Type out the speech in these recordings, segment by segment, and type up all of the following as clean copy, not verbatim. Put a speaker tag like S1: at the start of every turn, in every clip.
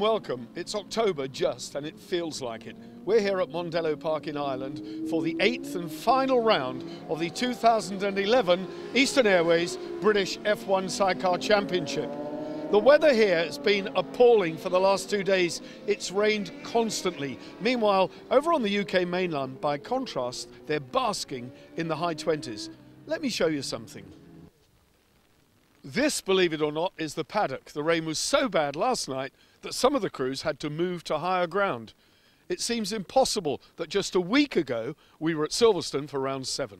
S1: welcome. It's October just, and it feels like it. We're here at Mondello Park in Ireland for the 8th and final round of the 2011 Eastern Airways British F1 Sidecar Championship. The weather here has been appalling for the last 2 days. It's rained constantly. Meanwhile, over on the UK mainland, by contrast, they're basking in the high 20s. Let me show you something. This, believe it or not, is the paddock. The rain was so bad last night that some of the crews had to move to higher ground. It seems impossible that just a week ago we were at Silverstone for round 7.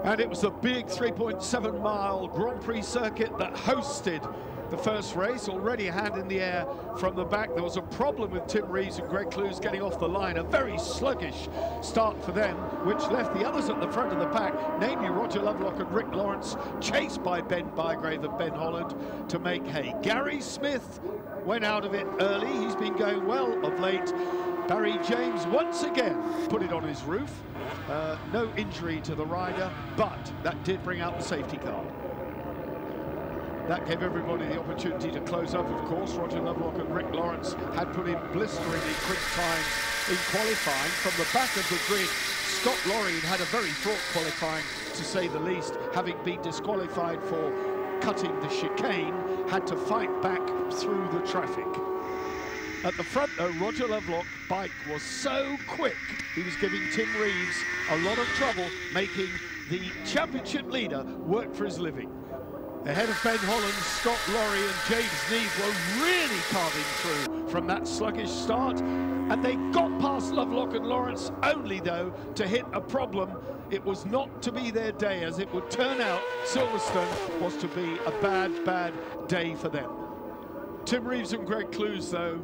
S1: And it was the big 3.7 mile Grand Prix circuit that hosted the first race. Already a hand in the air from the back. There was a problem with Tim Reeves and Greg Clues getting off the line. A very sluggish start for them, which left the others at the front of the pack, namely Roger Lovelock and Rick Lawrence, chased by Ben Bygrave and Ben Holland to make hay. Gary Smith went out of it early. He's been going well of late. Barry James once again put it on his roof. No injury to the rider, but that did bring out the safety car. That gave everybody the opportunity to close up, of course. Roger Lovelock and Rick Lawrence had put in blisteringly quick times in qualifying. From the back of the grid, Scott Lorry had a very fraught qualifying, to say the least, having been disqualified for cutting the chicane, had to fight back through the traffic. At the front, though, Roger Lovelock's bike was so quick, he was giving Tim Reeves a lot of trouble, making the championship leader work for his living. Ahead of Ben Holland, Scott Lorry and James Neve were really carving through from that sluggish start, and they got past Lovelock and Lawrence, only though to hit a problem. It was not to be their day. As it would turn out, Silverstone was to be a bad, bad day for them. Tim Reeves and Greg Clues, though,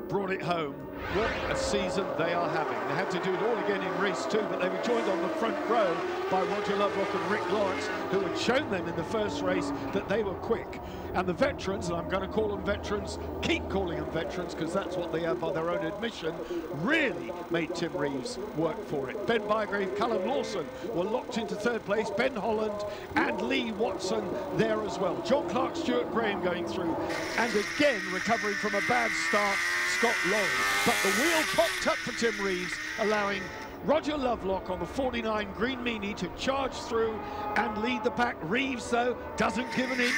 S1: brought it home. What a season they are having. They had to do it all again in race 2, but they were joined on the front row by Roger Lovelock and Rick Lawrence, who had shown them in the first race that they were quick. And the veterans, and I'm going to call them veterans, keep calling them veterans because that's what they are by their own admission, really made Tim Reeves work for it. Ben Bygrave, Callum Lawson were locked into third place, Ben Holland and Lee Watson there as well. John Clark, Stuart Graham going through, and again recovering from a bad start, Scott Lorry. But the wheel popped up for Tim Reeves, allowing Roger Lovelock on the 49 Green Meanie to charge through and lead the pack. Reeves, though, doesn't give an inch,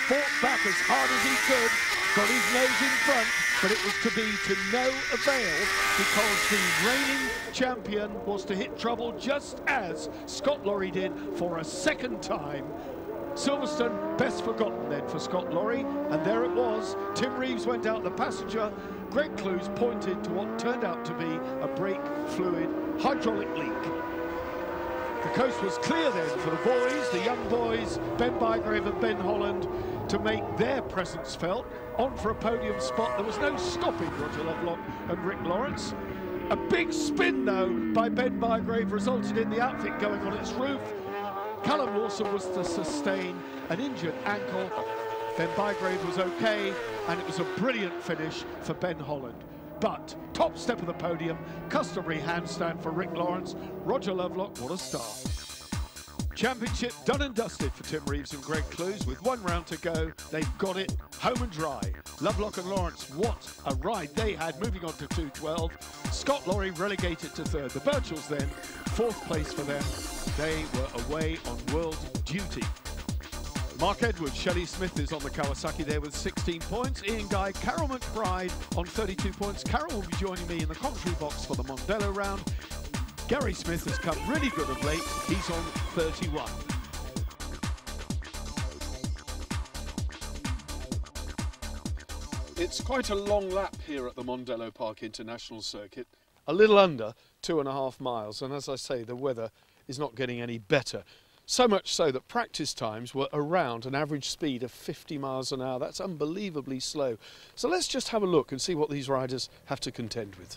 S1: fought back as hard as he could, got his nose in front, but it was to be to no avail because the reigning champion was to hit trouble just as Scott Lorry did for a second time. Silverstone best forgotten then for Scott Lorry, and there it was. Tim Reeves went out the passenger. Greg Clues pointed to what turned out to be a brake fluid hydraulic leak. The coast was clear then for the boys, the young boys, Ben Bygrave and Ben Holland, to make their presence felt. On for a podium spot. There was no stopping Roger Lovelock and Rick Lawrence. A big spin, though, by Ben Bygrave resulted in the outfit going on its roof. Callum Lawson was to sustain an injured ankle. Ben Bygrave was okay, and it was a brilliant finish for Ben Holland. But top step of the podium, customary handstand for Rick Lawrence. Roger Lovelock, what a start. Championship done and dusted for Tim Reeves and Greg Clues. With 1 round to go, they've got it home and dry. Lovelock and Lawrence, what a ride they had, moving on to 2:12. Scott Lorry relegated to 3rd. The Birchells then, 4th place for them. They were away on world duty. Mark Edwards, Shelley Smith is on the Kawasaki there with 16 points. Ian Guy, Carol McBride on 32 points. Carol will be joining me in the commentary box for the Mondello round. Gary Smith has come really good of late. He's on 31. It's quite a long lap here at the Mondello Park International Circuit. A little under 2.5 miles, and as I say, the weather is not getting any better. So much so that practice times were around an average speed of 50 miles an hour. That's unbelievably slow. So let's just have a look and see what these riders have to contend with.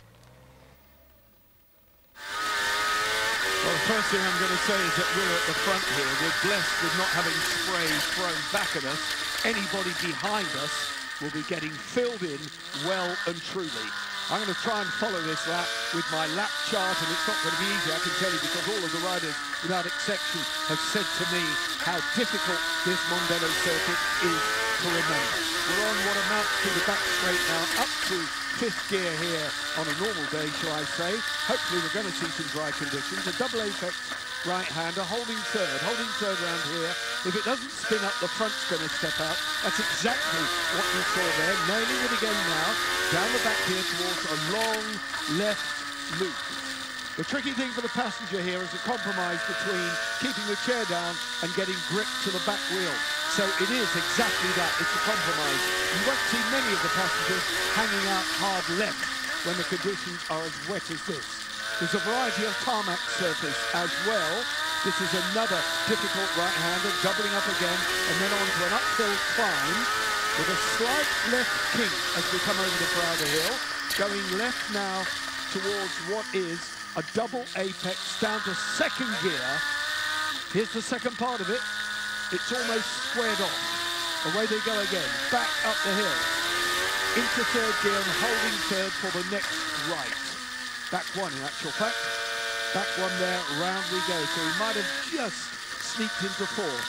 S1: Well, the first thing I'm going to say is that we're at the front here. We're blessed with not having spray thrown back at us. Anybody behind us will be getting filled in well and truly. I'm going to try and follow this lap with my lap chart, and it's not going to be easy, I can tell you, because all of the riders, without exception, have said to me how difficult this Mondello circuit is to remember. We're on what amounts to the back straight now, up to 5th gear here on a normal day, shall I say. Hopefully we're going to see some dry conditions. A double apex right-hander holding third around here. If it doesn't spin up, the front's going to step out. That's exactly what you saw there. Nailing it again now, down the back here towards a long left loop. The tricky thing for the passenger here is a compromise between keeping the chair down and getting grip to the back wheel. So it is exactly that, it's a compromise. You won't see many of the passengers hanging out hard left when the conditions are as wet as this. There's a variety of tarmac surface as well. This is another difficult right-hander, doubling up again, and then on to an uphill climb with a slight left kink as we come over the brow of the hill, going left now towards what is a double apex down to 2nd gear. Here's the second part of it. It's almost squared off. Away they go again, back up the hill, into 3rd gear and holding 3rd for the next right. Back one in actual fact. Back one there, round we go. So he might have just sneaked into 4th.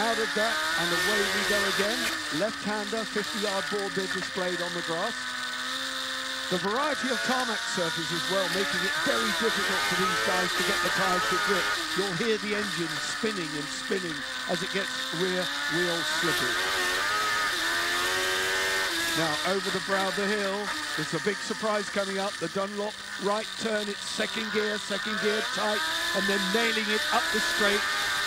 S1: Out of that, and away we go again. Left-hander, 50-yard board there displayed on the grass. The variety of tarmac surface as well, making it very difficult for these guys to get the tyres to grip. You'll hear the engine spinning and spinning as it gets rear wheel slippage. Now over the brow of the hill, there's a big surprise coming up. The Dunlop right turn, it's 2nd gear tight, and then nailing it up the straight.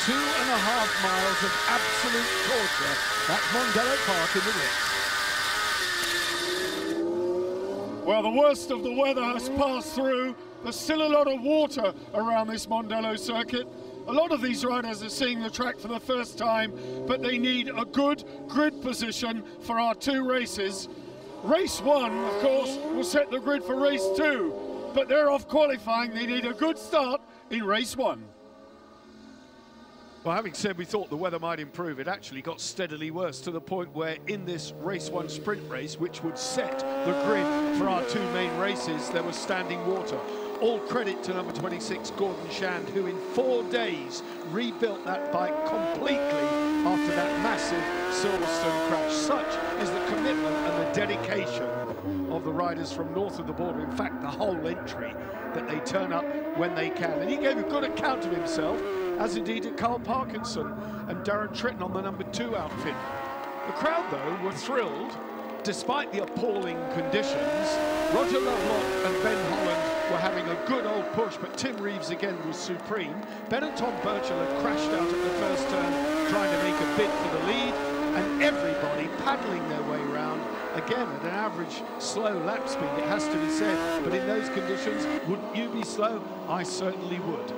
S1: 2.5 miles of absolute torture. That's Mondello Park in the Ritz.
S2: Well, the worst of the weather has passed through. There's still a lot of water around this Mondello circuit. A lot of these riders are seeing the track for the first time, but they need a good grid position for our 2 races. Race 1, of course, will set the grid for race 2, but they're off qualifying. They need a good start in race 1.
S1: Well, having said we thought the weather might improve, it actually got steadily worse to the point where in this race 1 sprint race, which would set the grid for our 2 main races, there was standing water. All credit to number 26, Gordon Shand, who in 4 days rebuilt that bike completely after that massive Silverstone crash. Such is the commitment and the dedication of the riders from north of the border. In fact, the whole entry, that they turn up when they can. And he gave a good account of himself, as indeed did Carl Parkinson and Darren Tritton on the number 2 outfit. The crowd, though, were thrilled, despite the appalling conditions. Roger Lovelock and Ben Holland were having a good old push, but Tim Reeves again was supreme. Ben and Tom Burchell had crashed out at the first turn, trying to make a bid for the lead, and everybody paddling their way round, again at an average slow lap speed, it has to be said, but in those conditions, wouldn't you be slow? I certainly would.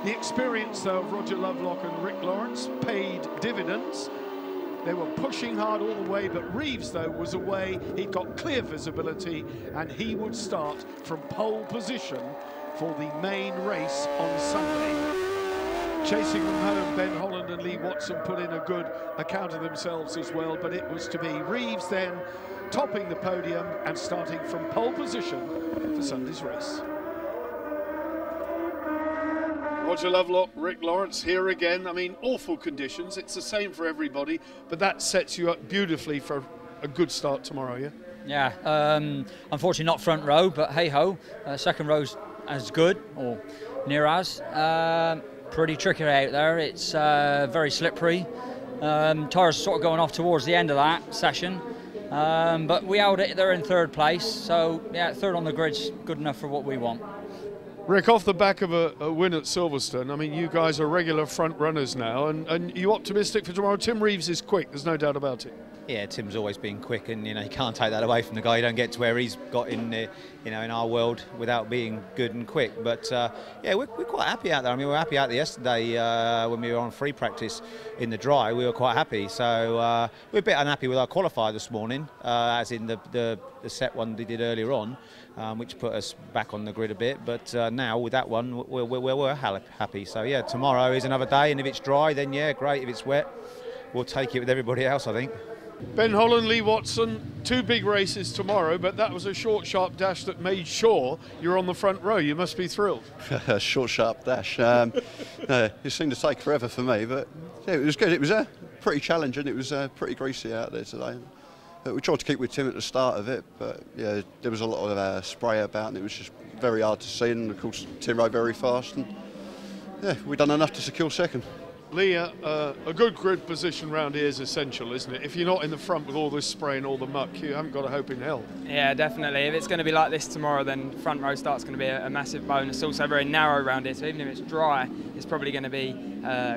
S1: The experience, though, of Roger Lovelock and Rick Lawrence paid dividends. They were pushing hard all the way, but Reeves, though, was away. He'd got clear visibility, and he would start from pole position for the main race on Sunday. Chasing them home, Ben Holland and Lee Watson put in a good account of themselves as well, but it was to be Reeves then topping the podium and starting from pole position for Sunday's race.
S2: Roger Lovelock, Rick Lawrence here again. I mean, awful conditions. It's the same for everybody, but that sets you up beautifully for a good start tomorrow, yeah?
S3: Yeah, unfortunately not front row, but hey-ho. Second row's as good, or near as. Pretty tricky out there. It's very slippery. Tyres sort of going off towards the end of that session. But we held it there in 3rd place, so yeah, 3rd on the grid's good enough for what we want.
S2: Rick, off the back of a win at Silverstone, I mean, you guys are regular front runners now, and you optimistic for tomorrow? Tim Reeves is quick, there's no doubt about it.
S4: Yeah, Tim's always been quick, and you can't take that away from the guy. You don't get to where he's got in, in our world without being good and quick. But yeah, we're quite happy out there. I mean, we were happy out there yesterday when we were on free practice in the dry. We were quite happy. So we're a bit unhappy with our qualifier this morning, as in the set one they did earlier on, which put us back on the grid a bit. But now with that one, we're happy. So yeah, tomorrow is another day, and if it's dry, then yeah, great. If it's wet, we'll take it with everybody else, I think.
S2: Ben Holland, Lee Watson, 2 big races tomorrow, but that was a short, sharp dash that made sure you're on the front row. You must be thrilled.
S5: Short, sharp dash. It seemed to take forever for me, but yeah, it was good. It was pretty challenging. It was pretty greasy out there today. We tried to keep with Tim at the start of it, but yeah, there was a lot of spray about, and it was just very hard to see. And of course, Tim rode very fast, and yeah, we done enough to secure second.
S1: Lee, a good grid position round here is essential, isn't it? If you're not in the front with all this spray and all the muck, you haven't got a hope in hell.
S6: Yeah, definitely. If it's going to be like this tomorrow, then front row start's going to be a massive bonus. It's also very narrow around here, so even if it's dry, it's probably going to be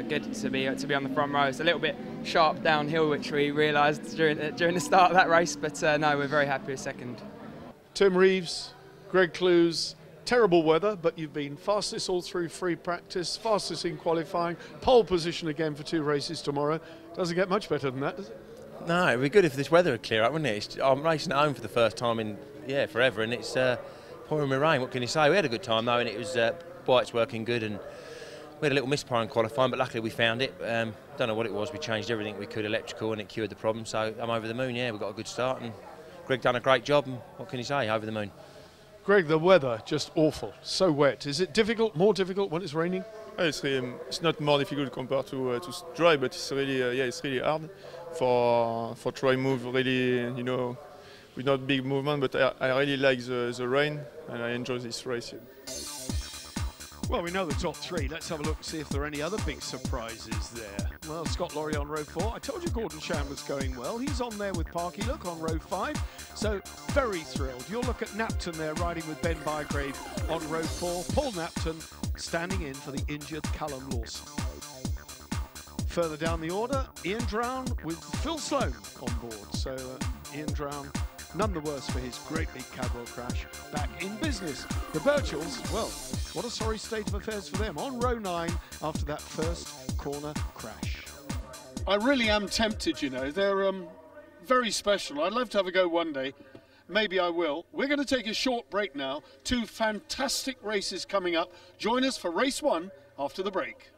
S6: good to be on the front row. It's a little bit sharp downhill, which we realised during the start of that race, but no, we're very happy with second.
S1: Tim Reeves, Greg Clues. Terrible weather, but you've been fastest all through free practice, fastest in qualifying, pole position again for 2 races tomorrow. Doesn't get much better than that, does it?
S7: No, it'd be good if this weather would clear up, wouldn't it? I'm racing at home for the first time in forever, and it's pouring with rain. What can you say? We had a good time though, and it was bike's working good, and we had a little misfire in qualifying, but luckily we found it. Don't know what it was. We changed everything we could electrical, and it cured the problem. So I'm over the moon. Yeah, we got a good start, and Greg done a great job. And what can you say? Over the moon.
S1: Greg, the weather just awful, so wet. Is it difficult, more difficult when it's raining?
S8: It's not more difficult compared to dry, but it's really it's really hard for try move really, you know, with not big movement. But I really like the rain, and I enjoy this race.
S1: Well, we know the top 3. Let's have a look and see if there are any other big surprises there. Well, Scott Laurie on row 4. I told you Gordon Chandler's going well. He's on there with Parky Look on row 5. So very thrilled. You'll look at Napton there riding with Ben Bygrave on row 4. Paul Napton standing in for the injured Callum Lawson. Further down the order, Ian Drown with Phil Sloan on board. So Ian Drown, none the worse for his great big Cadwell crash, back in business. The Birchells, well, what a sorry state of affairs for them. On row 9 after that first corner crash.
S2: I really am tempted, you know. They're very special. I'd love to have a go one day. Maybe I will. We're going to take a short break now. 2 fantastic races coming up. Join us for race 1 after the break.